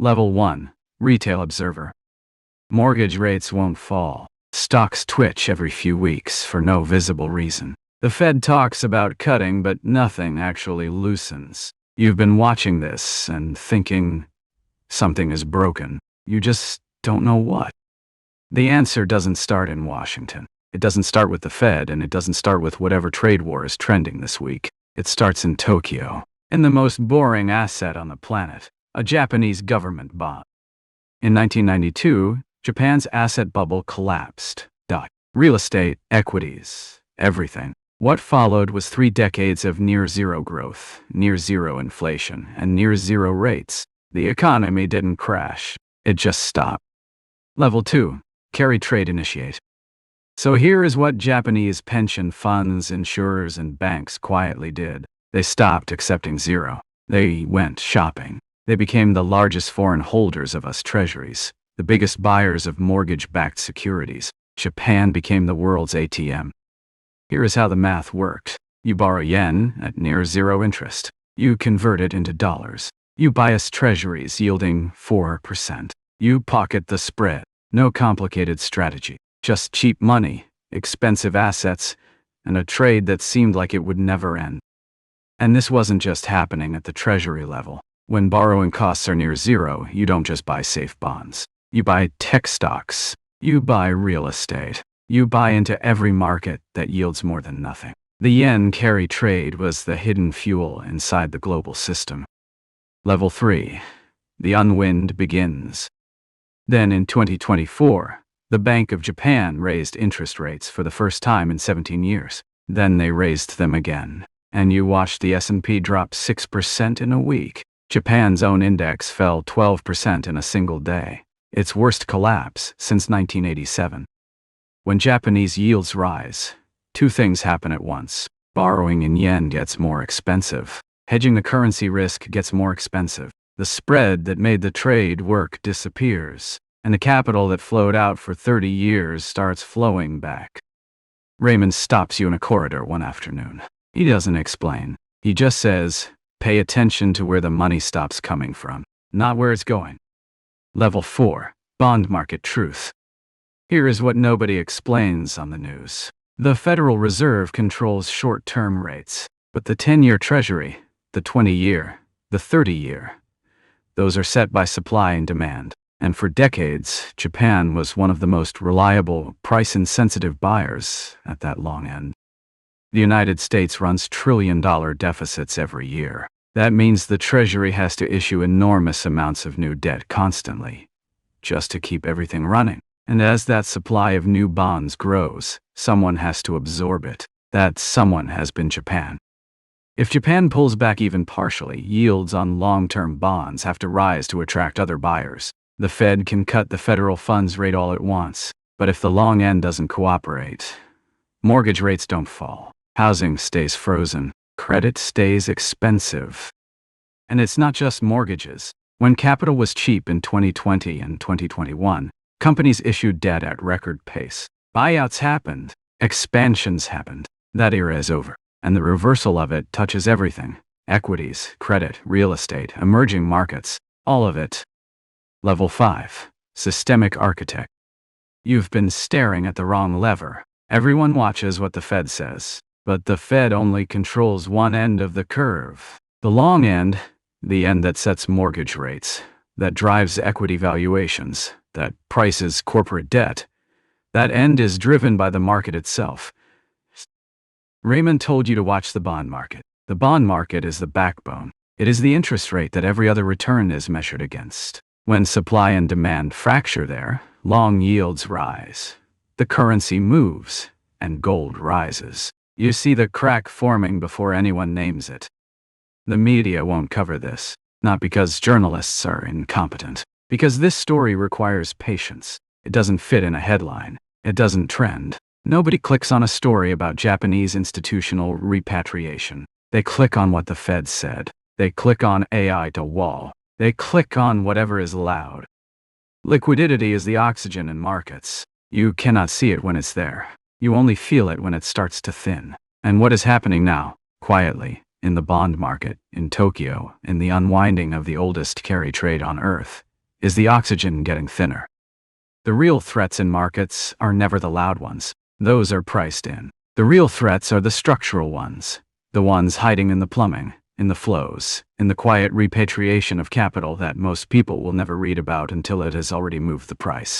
Level 1. Retail Observer. Mortgage rates won't fall. Stocks twitch every few weeks for no visible reason. The Fed talks about cutting, but nothing actually loosens. You've been watching this and thinking something is broken. You just don't know what. The answer doesn't start in Washington. It doesn't start with the Fed, and it doesn't start with whatever trade war is trending this week. It starts in Tokyo, in the most boring asset on the planet, a Japanese government bond. In 1992, Japan's asset bubble collapsed. Real estate, equities, everything. What followed was 3 decades of near-zero growth, near-zero inflation, and near-zero rates. The economy didn't crash. It just stopped. Level 2. Carry trade initiate. So here is what Japanese pension funds, insurers, and banks quietly did. They stopped accepting zero. They went shopping. They became the largest foreign holders of US treasuries, the biggest buyers of mortgage-backed securities. Japan became the world's ATM. Here is how the math worked. You borrow yen at near zero interest. You convert it into dollars. You buy US treasuries yielding 4%. You pocket the spread. No complicated strategy. Just cheap money, expensive assets, and a trade that seemed like it would never end. And this wasn't just happening at the treasury level. When borrowing costs are near zero, you don't just buy safe bonds. You buy tech stocks. You buy real estate. You buy into every market that yields more than nothing. The yen carry trade was the hidden fuel inside the global system. Level 3. The unwind begins. Then in 2024, the Bank of Japan raised interest rates for the first time in 17 years. Then they raised them again. And you watched the S&P drop 6% in a week. Japan's own index fell 12% in a single day. Its worst collapse since 1987. When Japanese yields rise, 2 things happen at once. Borrowing in yen gets more expensive. Hedging the currency risk gets more expensive. The spread that made the trade work disappears, and the capital that flowed out for 30 years starts flowing back. Raymond stops you in a corridor one afternoon. He doesn't explain. He just says, pay attention to where the money stops coming from, not where it's going. Level 4. Bond market truth. Here is what nobody explains on the news. The Federal Reserve controls short-term rates, but the 10-year Treasury, the 20-year, the 30-year, those are set by supply and demand. And for decades, Japan was one of the most reliable, price-insensitive buyers at that long end. The United States runs trillion-dollar deficits every year. That means the Treasury has to issue enormous amounts of new debt constantly, just to keep everything running. And as that supply of new bonds grows, someone has to absorb it. That someone has been Japan. If Japan pulls back even partially, yields on long-term bonds have to rise to attract other buyers. The Fed can cut the federal funds rate all at once, but if the long end doesn't cooperate, mortgage rates don't fall. Housing stays frozen. Credit stays expensive. And it's not just mortgages. When capital was cheap in 2020 and 2021, companies issued debt at record pace. Buyouts happened. Expansions happened. That era is over. And the reversal of it touches everything. Equities, credit, real estate, emerging markets, all of it. Level 5. Systemic architect. You've been staring at the wrong lever. Everyone watches what the Fed says. But the Fed only controls one end of the curve. The long end, the end that sets mortgage rates, that drives equity valuations, that prices corporate debt, that end is driven by the market itself. Raymond told you to watch the bond market. The bond market is the backbone. It is the interest rate that every other return is measured against. When supply and demand fracture there, long yields rise. The currency moves, and gold rises. You see the crack forming before anyone names it. The media won't cover this, not because journalists are incompetent, because this story requires patience. It doesn't fit in a headline. It doesn't trend. Nobody clicks on a story about Japanese institutional repatriation. They click on what the Fed said. They click on AI to wall. They click on whatever is loud. Liquidity is the oxygen in markets. You cannot see it when it's there. You only feel it when it starts to thin. And what is happening now, quietly, in the bond market, in Tokyo, in the unwinding of the oldest carry trade on Earth, Is the oxygen getting thinner? The real threats in markets are never the loud ones. Those are priced in. The real threats are the structural ones, the ones hiding in the plumbing, in the flows, in the quiet repatriation of capital that most people will never read about until it has already moved the price.